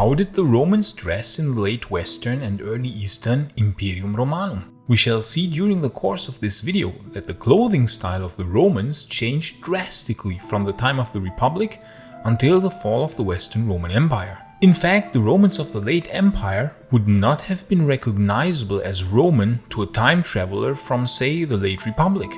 how did the Romans dress in the late Western and early Eastern Imperium Romanum? We shall see during the course of this video that the clothing style of the Romans changed drastically from the time of the Republic until the fall of the Western Roman Empire. In fact, the Romans of the late Empire would not have been recognizable as Roman to a time traveler from, say, the late Republic.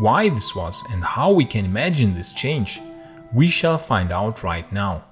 Why this was and how we can imagine this change, we shall find out right now.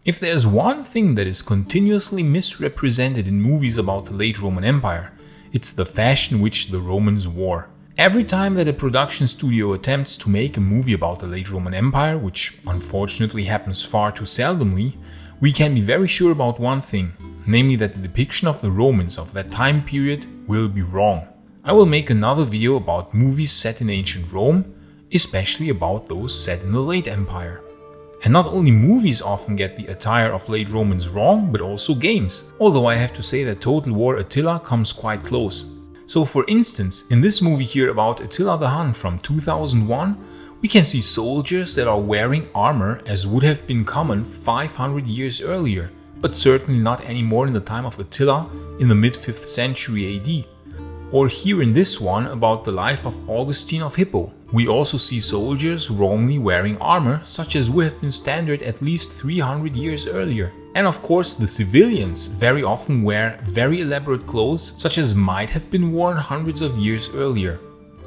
If there's one thing that is continuously misrepresented in movies about the late Roman Empire, it's the fashion which the Romans wore. Every time that a production studio attempts to make a movie about the late Roman Empire, which unfortunately happens far too seldomly, we can be very sure about one thing, namely that the depiction of the Romans of that time period will be wrong. I will make another video about movies set in ancient Rome, especially about those set in the late Empire. And not only movies often get the attire of late Romans wrong, but also games, although I have to say that Total War Attila comes quite close. So for instance, in this movie here about Attila the Hun from 2001, we can see soldiers that are wearing armor as would have been common 500 years earlier, but certainly not anymore in the time of Attila in the mid-5th century AD. Or here in this one about the life of Augustine of Hippo, we also see soldiers wrongly wearing armor such as would have been standard at least 300 years earlier. And of course the civilians very often wear very elaborate clothes such as might have been worn hundreds of years earlier.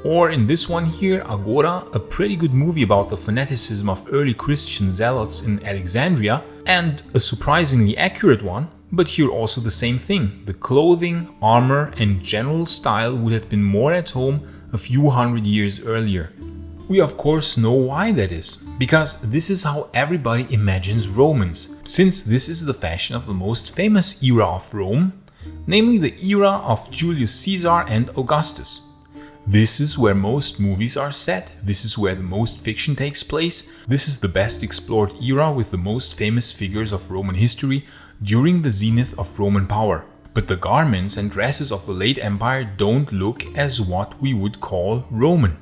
Or in this one here, Agora, a pretty good movie about the fanaticism of early Christian zealots in Alexandria, and a surprisingly accurate one, but here also the same thing. The clothing, armor and general style would have been more at home a few hundred years earlier. We of course know why that is, because this is how everybody imagines Romans, since this is the fashion of the most famous era of Rome, namely the era of Julius Caesar and Augustus. This is where most movies are set, this is where the most fiction takes place, this is the best explored era with the most famous figures of Roman history during the zenith of Roman power. But the garments and dresses of the late Empire don't look as what we would call Roman.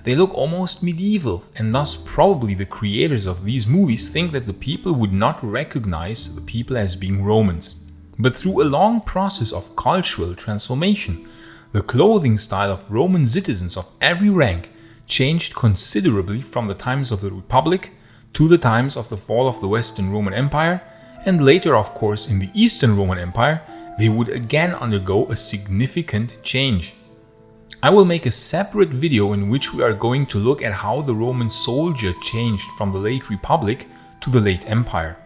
They look almost medieval, and thus probably the creators of these movies think that the people would not recognize the people as being Romans. But through a long process of cultural transformation, the clothing style of Roman citizens of every rank changed considerably from the times of the Republic to the times of the fall of the Western Roman Empire, and later of course in the Eastern Roman Empire they would again undergo a significant change. I will make a separate video in which we are going to look at how the Roman soldier changed from the late Republic to the late Empire.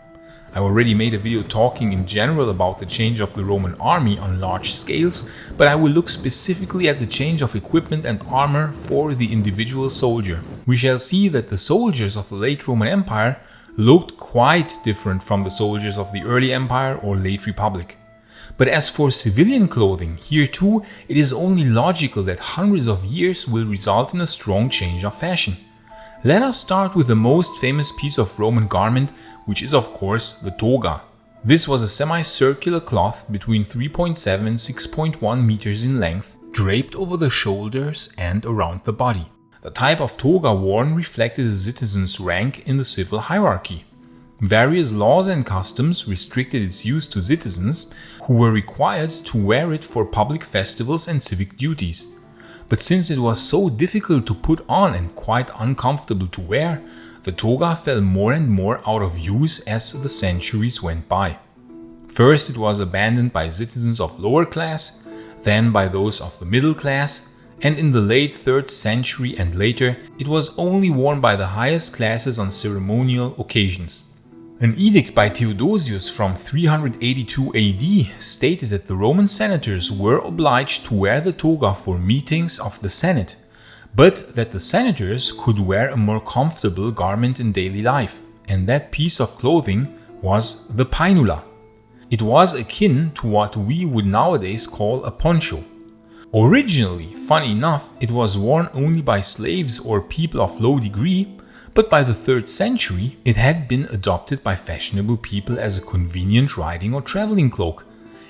I already made a video talking in general about the change of the Roman army on large scales, but I will look specifically at the change of equipment and armor for the individual soldier. We shall see that the soldiers of the late Roman Empire looked quite different from the soldiers of the early Empire or late Republic. But as for civilian clothing, here too it is only logical that hundreds of years will result in a strong change of fashion. Let us start with the most famous piece of Roman garment, which is of course the toga. This was a semicircular cloth between 3.7 and 6.1 meters in length, draped over the shoulders and around the body. The type of toga worn reflected a citizen's rank in the civil hierarchy. Various laws and customs restricted its use to citizens, who were required to wear it for public festivals and civic duties. But since it was so difficult to put on and quite uncomfortable to wear, the toga fell more and more out of use as the centuries went by. First it was abandoned by citizens of lower class, then by those of the middle class, and in the late 3rd century and later it was only worn by the highest classes on ceremonial occasions. An edict by Theodosius from 382 AD stated that the Roman senators were obliged to wear the toga for meetings of the Senate, but that the senators could wear a more comfortable garment in daily life, and that piece of clothing was the Pinula. It was akin to what we would nowadays call a poncho. Originally, funny enough, it was worn only by slaves or people of low degree, but by the 3rd century it had been adopted by fashionable people as a convenient riding or traveling cloak,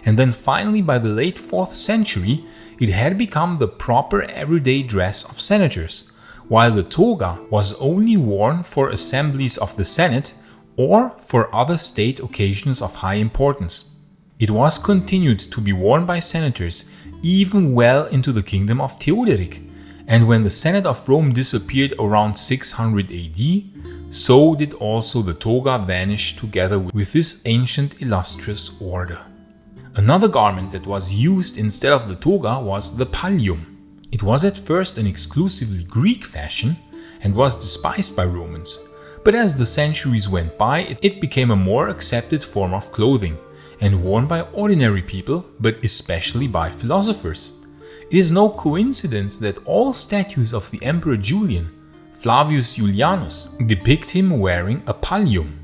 and then finally by the late 4th century it had become the proper everyday dress of senators, while the toga was only worn for assemblies of the Senate or for other state occasions of high importance. It was continued to be worn by senators even well into the kingdom of Theoderic, and when the Senate of Rome disappeared around 600 AD, so did also the toga vanish together with this ancient illustrious order. Another garment that was used instead of the toga was the pallium. It was at first an exclusively Greek fashion and was despised by Romans, but as the centuries went by, it became a more accepted form of clothing and worn by ordinary people, but especially by philosophers. It is no coincidence that all statues of the Emperor Julian, Flavius Julianus, depict him wearing a pallium.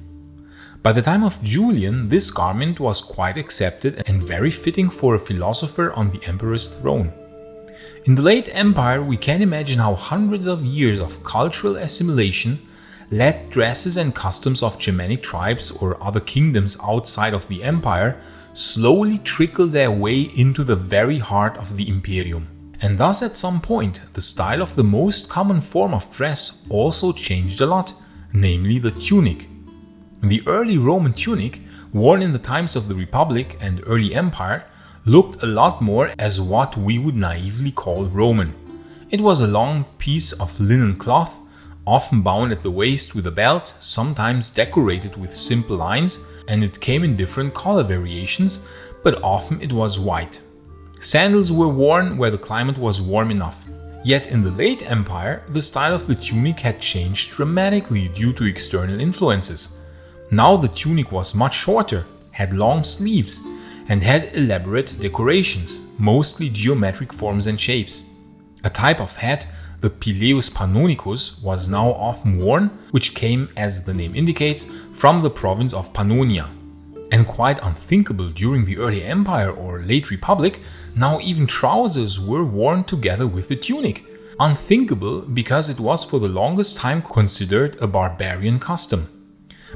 By the time of Julian, this garment was quite accepted and very fitting for a philosopher on the emperor's throne. In the late empire, we can imagine how hundreds of years of cultural assimilation led dresses and customs of Germanic tribes or other kingdoms outside of the empire slowly trickle their way into the very heart of the imperium. And thus at some point, the style of the most common form of dress also changed a lot, namely the tunic. The early Roman tunic, worn in the times of the Republic and early Empire, looked a lot more as what we would naively call Roman. It was a long piece of linen cloth, often bound at the waist with a belt, sometimes decorated with simple lines, and it came in different color variations, but often it was white. Sandals were worn where the climate was warm enough. Yet in the late Empire, the style of the tunic had changed dramatically due to external influences. Now the tunic was much shorter, had long sleeves, and had elaborate decorations, mostly geometric forms and shapes. A type of hat, the pileus pannonicus, was now often worn, which came, as the name indicates, from the province of Pannonia. And quite unthinkable during the early Empire or late Republic, now even trousers were worn together with the tunic. Unthinkable because it was for the longest time considered a barbarian custom.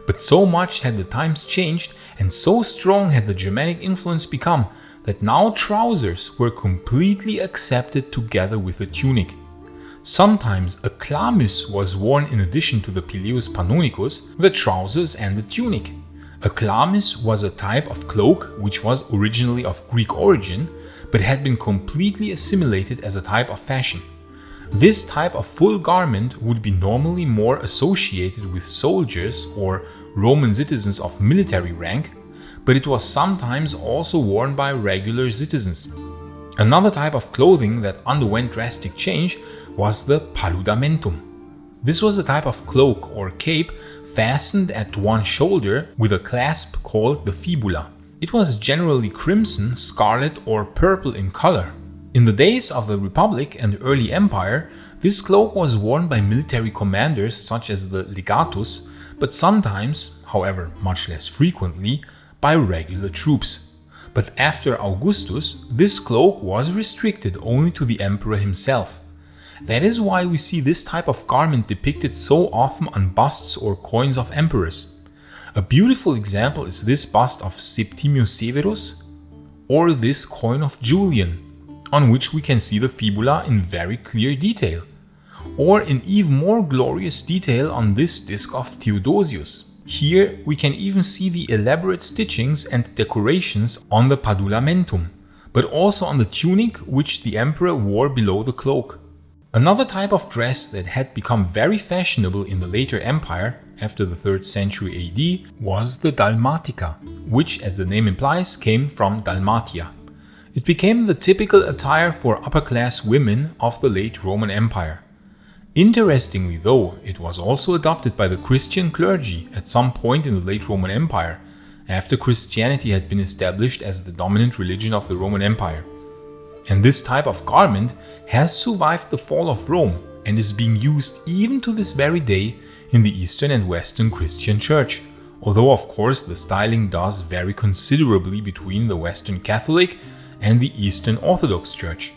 But so much had the times changed and so strong had the Germanic influence become that now trousers were completely accepted together with the tunic. Sometimes a chlamys was worn in addition to the pileus pannonicus, the trousers and the tunic. A chlamys was a type of cloak which was originally of Greek origin, but had been completely assimilated as a type of fashion. This type of full garment would be normally more associated with soldiers or Roman citizens of military rank, but it was sometimes also worn by regular citizens. Another type of clothing that underwent drastic change was the paludamentum. This was a type of cloak or cape fastened at one shoulder with a clasp called the fibula. It was generally crimson, scarlet or purple in color. In the days of the Republic and early Empire, this cloak was worn by military commanders such as the legatus, but sometimes, however much less frequently, by regular troops. But after Augustus, this cloak was restricted only to the emperor himself. That is why we see this type of garment depicted so often on busts or coins of emperors. A beautiful example is this bust of Septimius Severus or this coin of Julian, on which we can see the fibula in very clear detail, or in even more glorious detail on this disc of Theodosius. Here we can even see the elaborate stitchings and decorations on the Paludamentum, but also on the tunic which the emperor wore below the cloak. Another type of dress that had become very fashionable in the later empire, after the 3rd century AD, was the Dalmatica, which, as the name implies, came from Dalmatia. It became the typical attire for upper-class women of the late Roman Empire. Interestingly though, it was also adopted by the Christian clergy at some point in the late Roman Empire, after Christianity had been established as the dominant religion of the Roman Empire. And this type of garment has survived the fall of Rome and is being used even to this very day in the Eastern and Western Christian Church, although of course the styling does vary considerably between the Western Catholic and the Eastern Orthodox Church.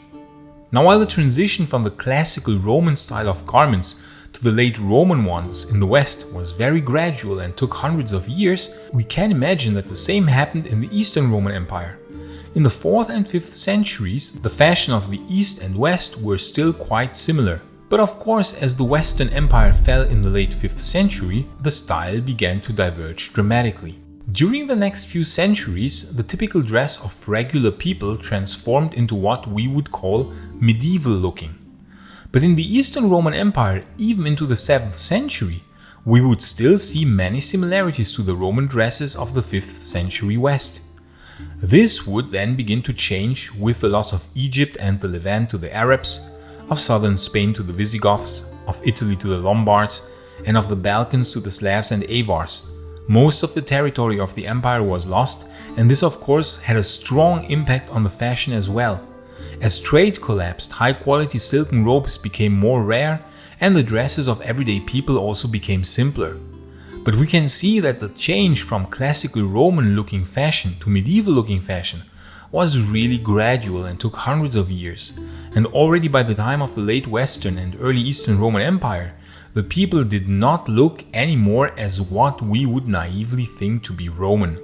Now, while the transition from the classical Roman style of garments to the late Roman ones in the West was very gradual and took hundreds of years, we can imagine that the same happened in the Eastern Roman Empire. In the 4th and 5th centuries, the fashion of the East and West were still quite similar, But of course, as the Western Empire fell in the late 5th century, the style began to diverge dramatically. During the next few centuries, the typical dress of regular people transformed into what we would call medieval looking. But in the Eastern Roman Empire, even into the 7th century, we would still see many similarities to the Roman dresses of the 5th century West. This would then begin to change with the loss of Egypt and the Levant to the Arabs, of southern Spain to the Visigoths, of Italy to the Lombards, and of the Balkans to the Slavs and Avars. Most of the territory of the empire was lost, and this of course had a strong impact on the fashion as well. As trade collapsed, high-quality silken robes became more rare, and the dresses of everyday people also became simpler. But we can see that the change from classical Roman-looking fashion to medieval-looking fashion was really gradual and took hundreds of years. And already by the time of the late Western and early Eastern Roman Empire, the people did not look anymore as what we would naively think to be Roman.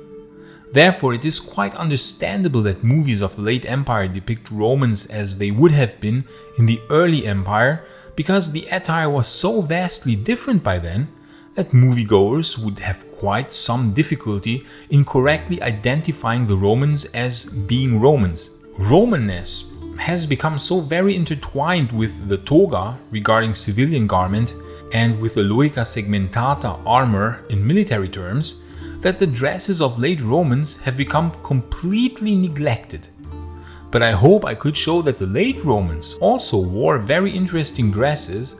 Therefore, it is quite understandable that movies of the late Empire depict Romans as they would have been in the early Empire, because the attire was so vastly different by then that moviegoers would have quite some difficulty in correctly identifying the Romans as being Romans. Romanness has become so very intertwined with the toga regarding civilian garment and with the loica segmentata armor in military terms, that the dresses of late Romans have become completely neglected. But I hope I could show that the late Romans also wore very interesting dresses,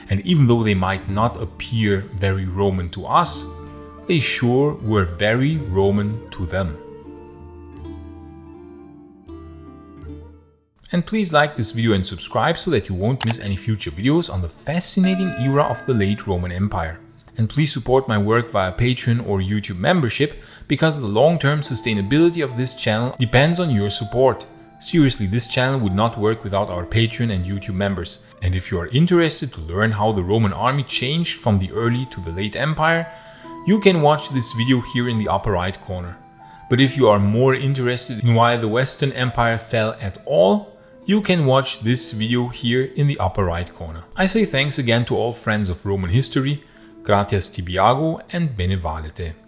and even though they might not appear very Roman to us, they sure were very Roman to them. And please like this video and subscribe so that you won't miss any future videos on the fascinating era of the late Roman Empire. And please support my work via Patreon or YouTube membership, because the long-term sustainability of this channel depends on your support. Seriously, this channel would not work without our Patreon and YouTube members. And if you are interested to learn how the Roman army changed from the early to the late empire, you can watch this video here in the upper right corner. But if you are more interested in why the Western Empire fell at all, you can watch this video here in the upper right corner. I say thanks again to all friends of Roman history, gratias tibiago and bene valete.